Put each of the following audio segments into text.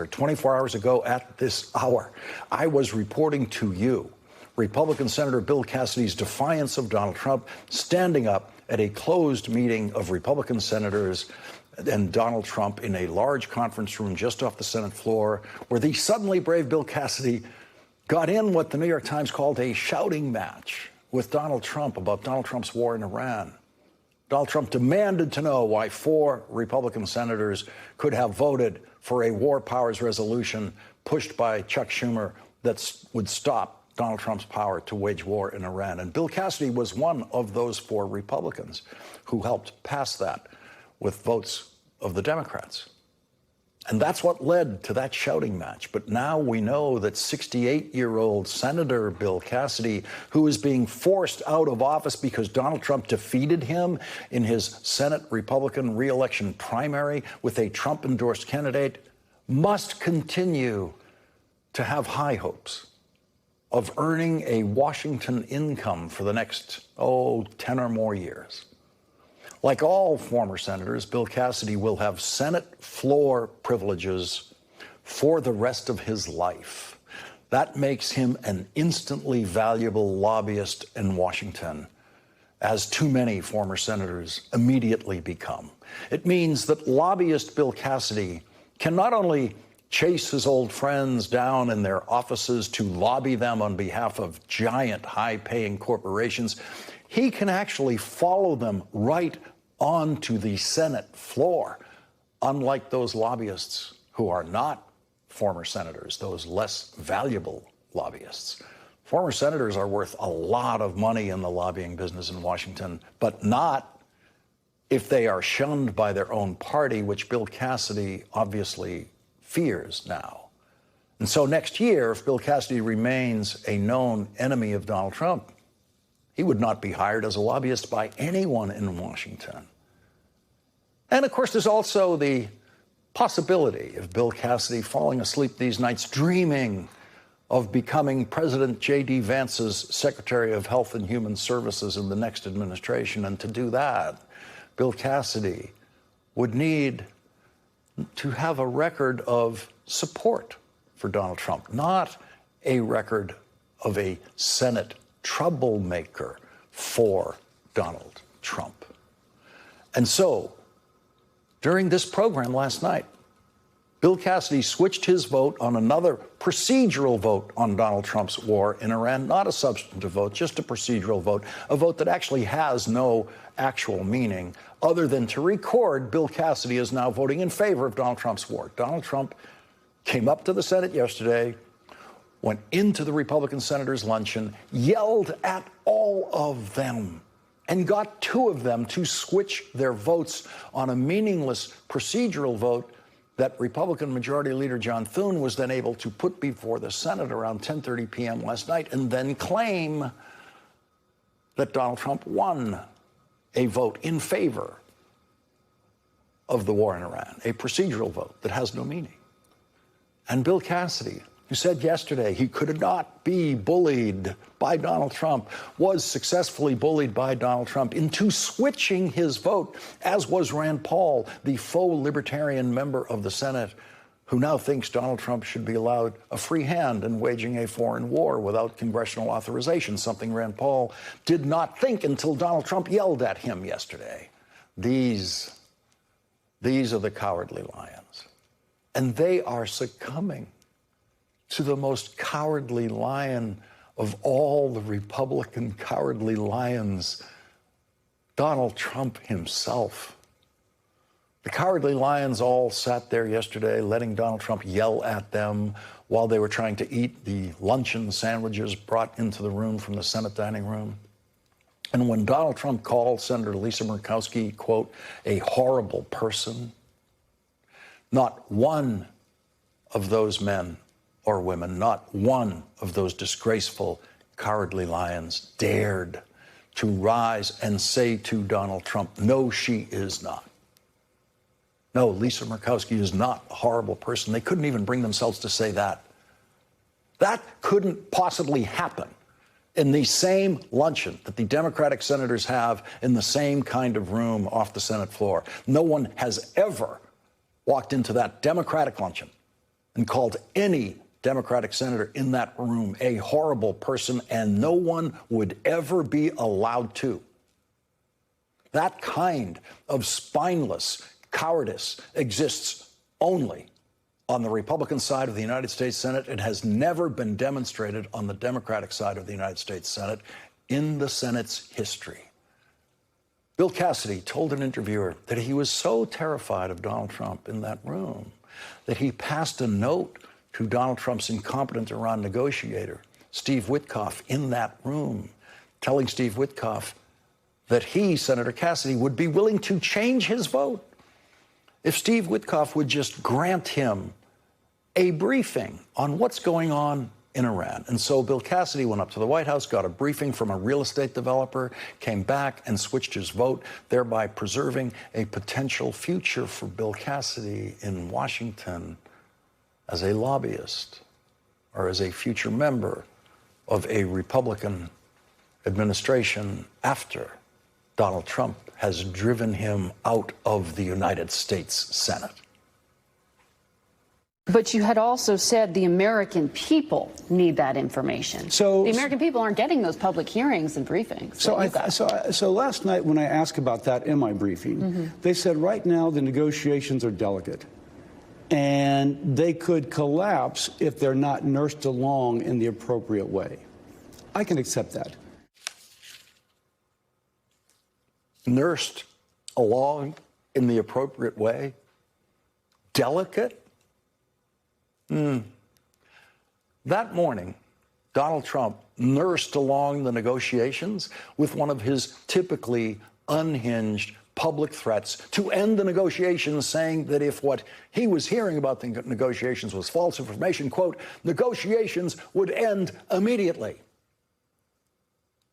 24 hours ago at this hour, I was reporting to you Republican Senator Bill Cassidy's defiance of Donald Trump, standing up at a closed meeting of Republican senators and Donald Trump in a large conference room just off the Senate floor, where the suddenly brave Bill Cassidy got in what the New York Times called a shouting match with Donald Trump about Donald Trump's war in Iran. Donald Trump demanded to know why 4 Republican senators could have voted for a war powers resolution pushed by Chuck Schumer that would stop Donald Trump's power to wage war in Iran. And Bill Cassidy was one of those 4 Republicans who helped pass that with votes of the Democrats. And that's what led to that shouting match. But now we know that 68-year-old Senator Bill Cassidy, who is being forced out of office because Donald Trump defeated him in his Senate Republican re-election primary with a Trump-endorsed candidate, must continue to have high hopes of earning a Washington income for the next, 10 or more years. Like all former senators, Bill Cassidy will have Senate floor privileges for the rest of his life. That makes him an instantly valuable lobbyist in Washington, as too many former senators immediately become. It means that lobbyist Bill Cassidy can not only chase his old friends down in their offices to lobby them on behalf of giant high-paying corporations, he can actually follow them right onto the Senate floor, unlike those lobbyists who are not former senators, those less valuable lobbyists. Former senators are worth a lot of money in the lobbying business in Washington, but not if they are shunned by their own party, which Bill Cassidy obviously fears now. And so next year, if Bill Cassidy remains a known enemy of Donald Trump, he would not be hired as a lobbyist by anyone in Washington. And of course, there's also the possibility of Bill Cassidy falling asleep these nights dreaming of becoming President J.D. Vance's Secretary of Health and Human Services in the next administration. And to do that, Bill Cassidy would need to have a record of support for Donald Trump, not a record of a Senate troublemaker for Donald Trump. And so, during this program last night, Bill Cassidy switched his vote on another procedural vote on Donald Trump's war in Iran, not a substantive vote, just a procedural vote, a vote that actually has no actual meaning other than to record Bill Cassidy is now voting in favor of Donald Trump's war. Donald Trump came up to the Senate yesterday, went into the Republican senators' luncheon, yelled at all of them, and got 2 of them to switch their votes on a meaningless procedural vote that Republican Majority Leader John Thune was then able to put before the Senate around 10:30 p.m. last night and then claim that Donald Trump won a vote in favor of the war in Iran, a procedural vote that has no meaning. And Bill Cassidy, who said yesterday he could not be bullied by Donald Trump, was successfully bullied by Donald Trump into switching his vote, as was Rand Paul, the faux libertarian member of the Senate, who now thinks Donald Trump should be allowed a free hand in waging a foreign war without congressional authorization, something Rand Paul did not think until Donald Trump yelled at him yesterday. These are the cowardly lions. And they are succumbing to the most cowardly lion of all the Republican cowardly lions, Donald Trump himself. The cowardly lions all sat there yesterday letting Donald Trump yell at them while they were trying to eat the luncheon sandwiches brought into the room from the Senate dining room. And when Donald Trump called Senator Lisa Murkowski, quote, a horrible person, not one of those men or women, not one of those disgraceful, cowardly lions dared to rise and say to Donald Trump, no, she is not. No, Lisa Murkowski is not a horrible person. They couldn't even bring themselves to say that. That couldn't possibly happen in the same luncheon that the Democratic senators have in the same kind of room off the Senate floor. No one has ever walked into that Democratic luncheon and called any Democratic senator in that room a horrible person, and no one would ever be allowed to. That kind of spineless cowardice exists only on the Republican side of the United States Senate. It has never been demonstrated on the Democratic side of the United States Senate in the Senate's history. Bill Cassidy told an interviewer that he was so terrified of Donald Trump in that room that he passed a note to Donald Trump's incompetent Iran negotiator, Steve Witkoff, in that room, telling Steve Witkoff that he, Senator Cassidy, would be willing to change his vote if Steve Witkoff would just grant him a briefing on what's going on in Iran. And so Bill Cassidy went up to the White House, got a briefing from a real estate developer, came back and switched his vote, thereby preserving a potential future for Bill Cassidy in Washington as a lobbyist or as a future member of a Republican administration after Donald Trump has driven him out of the United States Senate. But you had also said the American people need that information. So the American people aren't getting those public hearings and briefings. So last night when I asked about that in my briefing, they said right now the negotiations are delicate and they could collapse if they're not nursed along in the appropriate way. I can accept that. Nursed along in the appropriate way? Delicate? That morning, Donald Trump nursed along the negotiations with one of his typically unhinged public threats to end the negotiations, saying that if what he was hearing about the negotiations was false information, quote, negotiations would end immediately.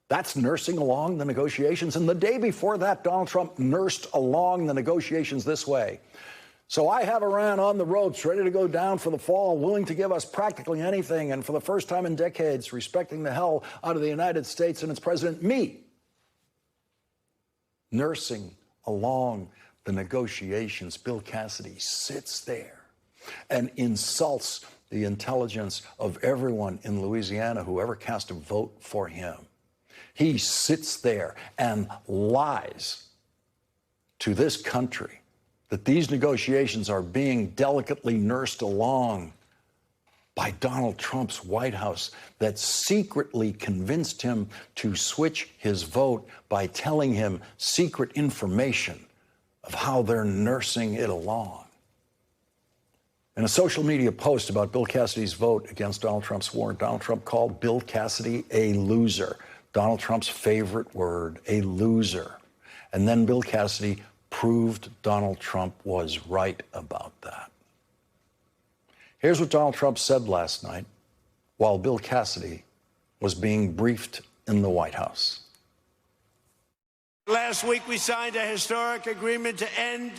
That's nursing along the negotiations. And the day before that, Donald Trump nursed along the negotiations this way. So I have Iran on the ropes, ready to go down for the fall, willing to give us practically anything, and for the first time in decades, respecting the hell out of the United States and its president, me. Nursing along the negotiations, Bill Cassidy sits there and insults the intelligence of everyone in Louisiana who ever cast a vote for him. He sits there and lies to this country that these negotiations are being delicately nursed along by Donald Trump's White House that secretly convinced him to switch his vote by telling him secret information of how they're nursing it along. In a social media post about Bill Cassidy's vote against Donald Trump's warrant, Donald Trump called Bill Cassidy a loser. Donald Trump's favorite word, a loser. And then Bill Cassidy proved Donald Trump was right about that. Here's what Donald Trump said last night while Bill Cassidy was being briefed in the White House. Last week, we signed a historic agreement to end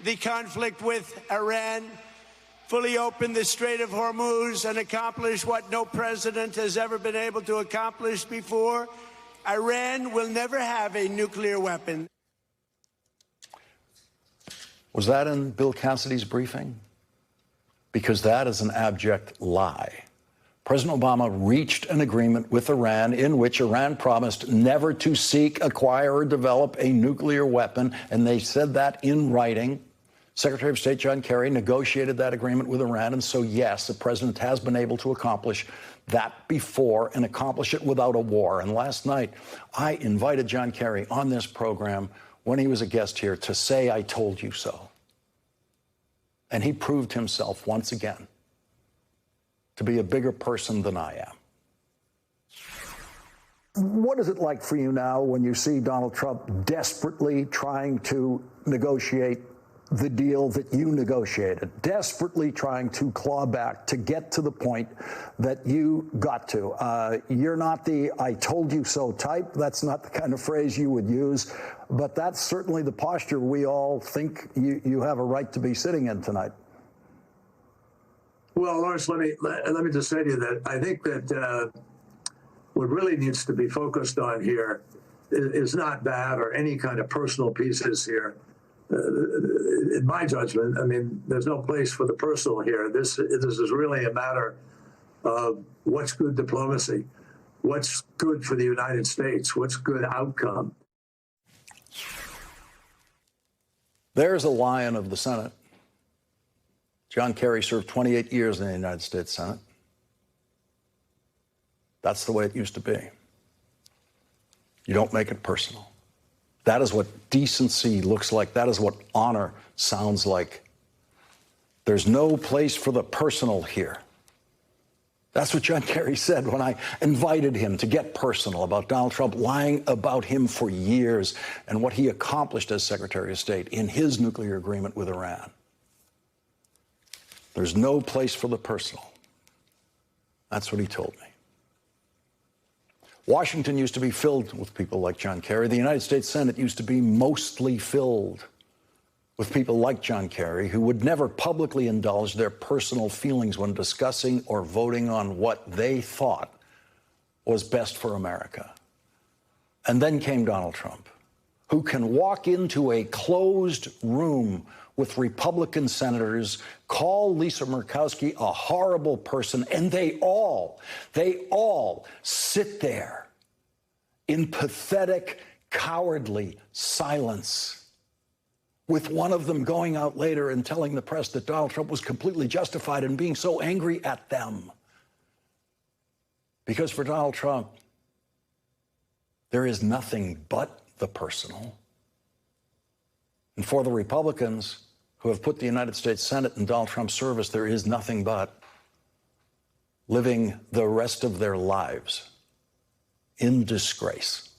the conflict with Iran, fully open the Strait of Hormuz, and accomplish what no president has ever been able to accomplish before. Iran will never have a nuclear weapon. Was that in Bill Cassidy's briefing? Because that is an abject lie. President Obama reached an agreement with Iran in which Iran promised never to seek, acquire, or develop a nuclear weapon, and they said that in writing. Secretary of State John Kerry negotiated that agreement with Iran, and so, yes, the president has been able to accomplish that before and accomplish it without a war. And last night, I invited John Kerry on this program when he was a guest here to say, I told you so. And he proved himself once again to be a bigger person than I am. What is it like for you now when you see Donald Trump desperately trying to negotiate the deal that you negotiated, desperately trying to claw back to get to the point that you got to? You're not the I told you so type. That's not the kind of phrase you would use, but that's certainly the posture we all think you have a right to be sitting in tonight. Well, Lawrence, let me just say to you that I think that what really needs to be focused on here is not that or any kind of personal pieces here. in my judgment, I mean, there's no place for the personal here. This is really a matter of what's good diplomacy, what's good for the United States, what's good outcome. There's a lion of the Senate. John Kerry served 28 years in the United States Senate. That's the way it used to be. You don't make it personal. That is what decency looks like. That is what honor sounds like. There's no place for the personal here. That's what John Kerry said when I invited him to get personal about Donald Trump lying about him for years and what he accomplished as Secretary of State in his nuclear agreement with Iran. There's no place for the personal. That's what he told me. Washington used to be filled with people like John Kerry. The United States Senate used to be mostly filled with people like John Kerry, who would never publicly indulge their personal feelings when discussing or voting on what they thought was best for America. And then came Donald Trump, who can walk into a closed room with Republican senators, call Lisa Murkowski a horrible person, and they all sit there in pathetic, cowardly silence, with one of them going out later and telling the press that Donald Trump was completely justified in being so angry at them. Because for Donald Trump, there is nothing but the personal. And for the Republicans who have put the United States Senate in Donald Trump's service, there is nothing but living the rest of their lives in disgrace.